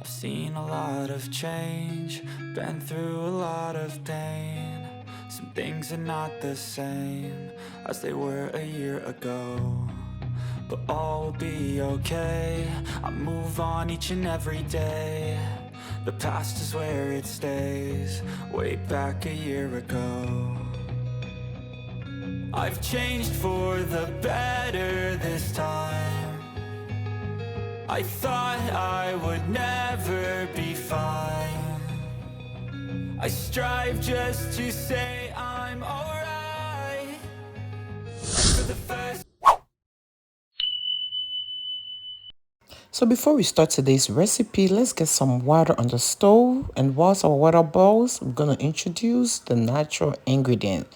I've seen a lot of change, been through a lot of pain. Some things are not the same as they were a year ago, but all will be okay. I move on each and every day. The past is where it stays, way back a year ago. I've changed for the better this time. I thought I would never be fine. I strive just to say I'm alright. For the first. So before we start today's recipe, let's get some water on the stove. And whilst our water boils, we're going to introduce the natural ingredient.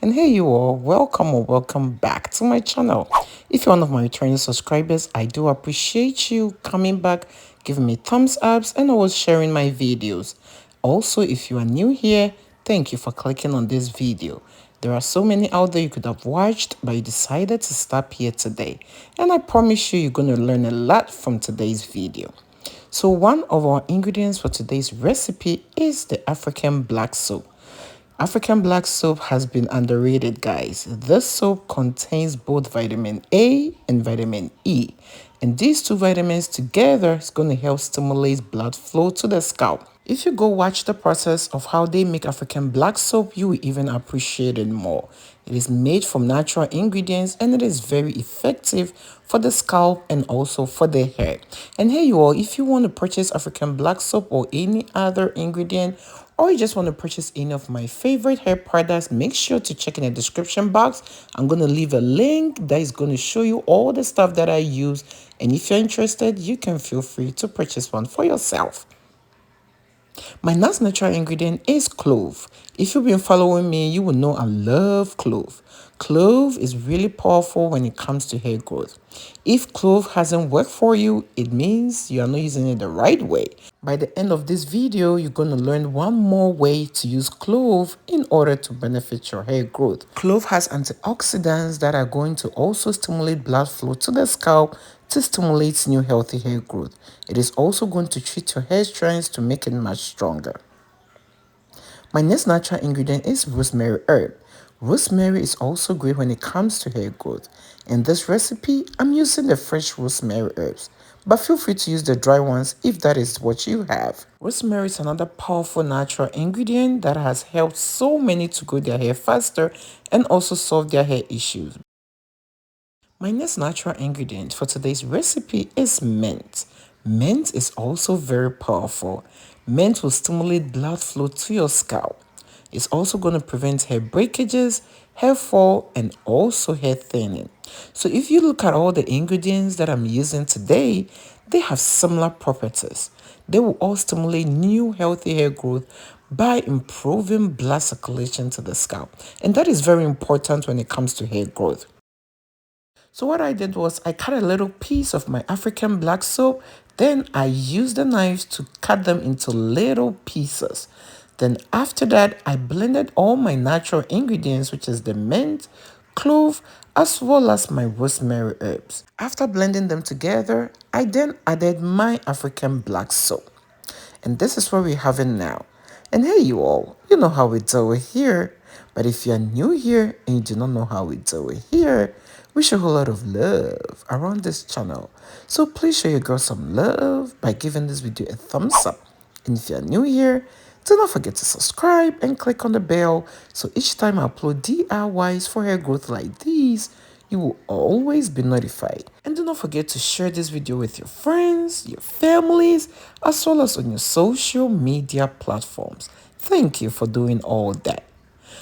And hey you all, welcome or welcome back to my channel. If you're one of my returning subscribers, I do appreciate you coming back, giving me thumbs ups, and always sharing my videos. Also, if you are new here, thank you for clicking on this video. There are so many out there you could have watched, but you decided to stop here today. And I promise you, you're going to learn a lot from today's video. So one of our ingredients for today's recipe is the African black soap. African black soap has been underrated, guys. This soap contains both vitamin A and vitamin E. And these two vitamins together is going to help stimulate blood flow to the scalp. If you go watch the process of how they make African black soap, you will even appreciate it more. It is made from natural ingredients and it is very effective for the scalp and also for the hair. And hey you all, if you want to purchase African black soap or any other ingredient, or you just want to purchase any of my favorite hair products, make sure to check in the description box. I'm going to leave a link that is going to show you all the stuff that I use. And if you're interested, you can feel free to purchase one for yourself. My next natural ingredient is clove. If you've been following me, you will know I love clove. Clove is really powerful when it comes to hair growth. If clove hasn't worked for you, it means you are not using it the right way. By the end of this video, you're going to learn one more way to use clove in order to benefit your hair growth. Clove has antioxidants that are going to also stimulate blood flow to the scalp to stimulate new healthy hair growth. It is also going to treat your hair strands to make it much stronger. My next natural ingredient is rosemary herb. Rosemary is also great when it comes to hair growth. In this recipe, I'm using the fresh rosemary herbs, but feel free to use the dry ones if that is what you have. Rosemary is another powerful natural ingredient that has helped so many to grow their hair faster and also solve their hair issues. My next natural ingredient for today's recipe is mint. Mint is also very powerful. Mint will stimulate blood flow to your scalp. It's also going to prevent hair breakages, hair fall, and also hair thinning. So if you look at all the ingredients that I'm using today, they have similar properties. They will all stimulate new healthy hair growth by improving blood circulation to the scalp. And that is very important when it comes to hair growth. So what I did was I cut a little piece of my African black soap. Then I used the knife to cut them into little pieces. Then after that, I blended all my natural ingredients, which is the mint, clove, as well as my rosemary herbs. After blending them together, I then added my African black soap. And this is what we have it now. And hey you all, you know how we do it here. But if you're new here and you do not know how we do it here, we show a whole lot of love around this channel. So please show your girl some love by giving this video a thumbs up. And if you're new here, do not forget to subscribe and click on the bell so each time I upload DIYs for hair growth like these, you will always be notified. And do not forget to share this video with your friends, your families, as well as on your social media platforms. Thank you for doing all that.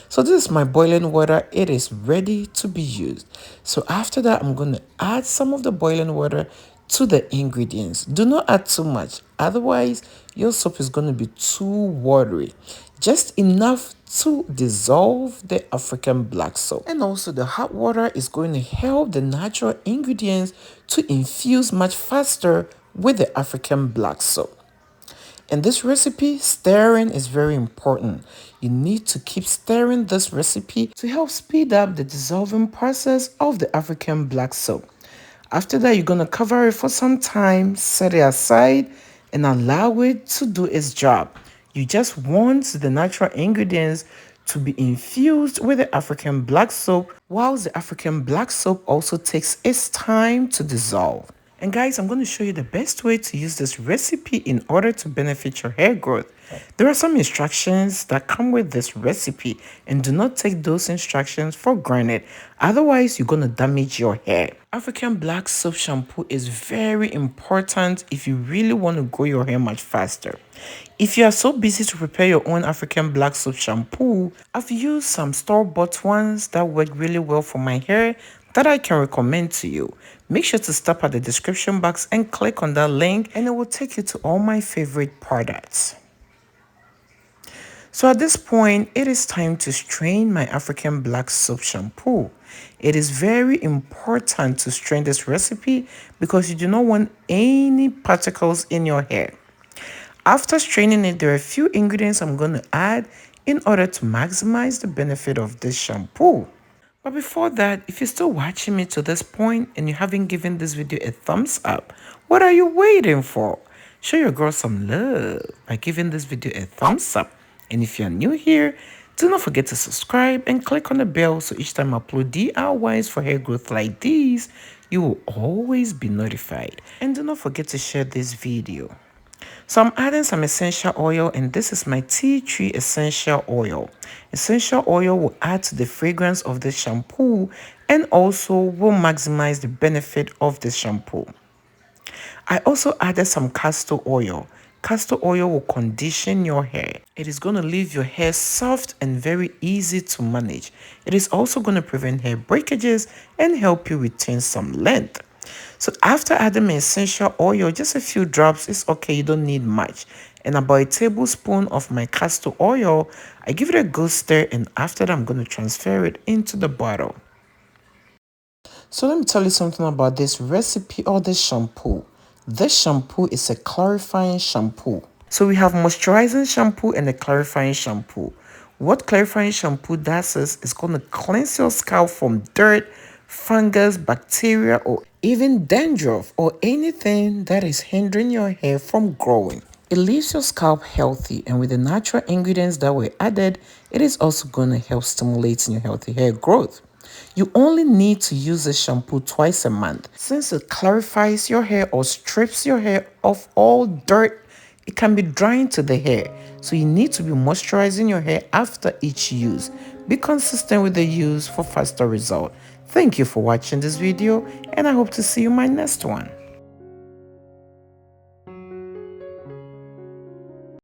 So this is my boiling water. It is ready to be used. So after that, I'm going to add some of the boiling water to the ingredients. Do not add too much. Otherwise, your soap is going to be too watery. Just enough to dissolve the African black soap. And also the hot water is going to help the natural ingredients to infuse much faster with the African black soap. In this recipe, stirring is very important. You need to keep stirring this recipe to help speed up the dissolving process of the African black soap. After that, you're going to cover it for some time, set it aside, and allow it to do its job. You just want the natural ingredients to be infused with the African black soap, whilst the African black soap also takes its time to dissolve. And guys, I'm going to show you the best way to use this recipe in order to benefit your hair growth. There are some instructions that come with this recipe, and do not take those instructions for granted. Otherwise, you're going to damage your hair. African black soap shampoo is very important if you really want to grow your hair much faster. If you are so busy to prepare your own African black soap shampoo, I've used some store-bought ones that work really well for my hair that I can recommend to you. Make sure to stop at the description box and click on that link, and it will take you to all my favorite products. So at this point, it is time to strain my African black soap shampoo. It is very important to strain this recipe because you do not want any particles in your hair. After straining it, there are a few ingredients I'm going to add in order to maximize the benefit of this shampoo. But before that, if you're still watching me to this point and you haven't given this video a thumbs up, what are you waiting for? Show your girl some love by giving this video a thumbs up. And if you're new here, do not forget to subscribe and click on the bell so each time I upload DIYs for hair growth like these, you will always be notified. And do not forget to share this video. So I'm adding some essential oil, and this is my tea tree essential oil. Essential oil will add to the fragrance of the shampoo and also will maximize the benefit of the shampoo. I also added some castor oil. Castor oil will condition your hair. It is going to leave your hair soft and very easy to manage. It is also going to prevent hair breakages and help you retain some length. So after adding my essential oil, just a few drops is okay, you don't need much. And about a tablespoon of my castor oil, I give it a good stir, and after that I'm going to transfer it into the bottle. So let me tell you something about this recipe or this shampoo. This shampoo is a clarifying shampoo. So we have moisturizing shampoo and a clarifying shampoo. What clarifying shampoo does is it's going to cleanse your scalp from dirt, fungus, bacteria, or even dandruff or anything that is hindering your hair from growing. It leaves your scalp healthy, and with the natural ingredients that were added, it is also going to help stimulate your healthy hair growth. You only need to use this shampoo twice a month. Since it clarifies your hair or strips your hair of all dirt, it can be drying to the hair. So you need to be moisturizing your hair after each use. Be consistent with the use for faster result. Thank you for watching this video, and I hope to see you in my next one.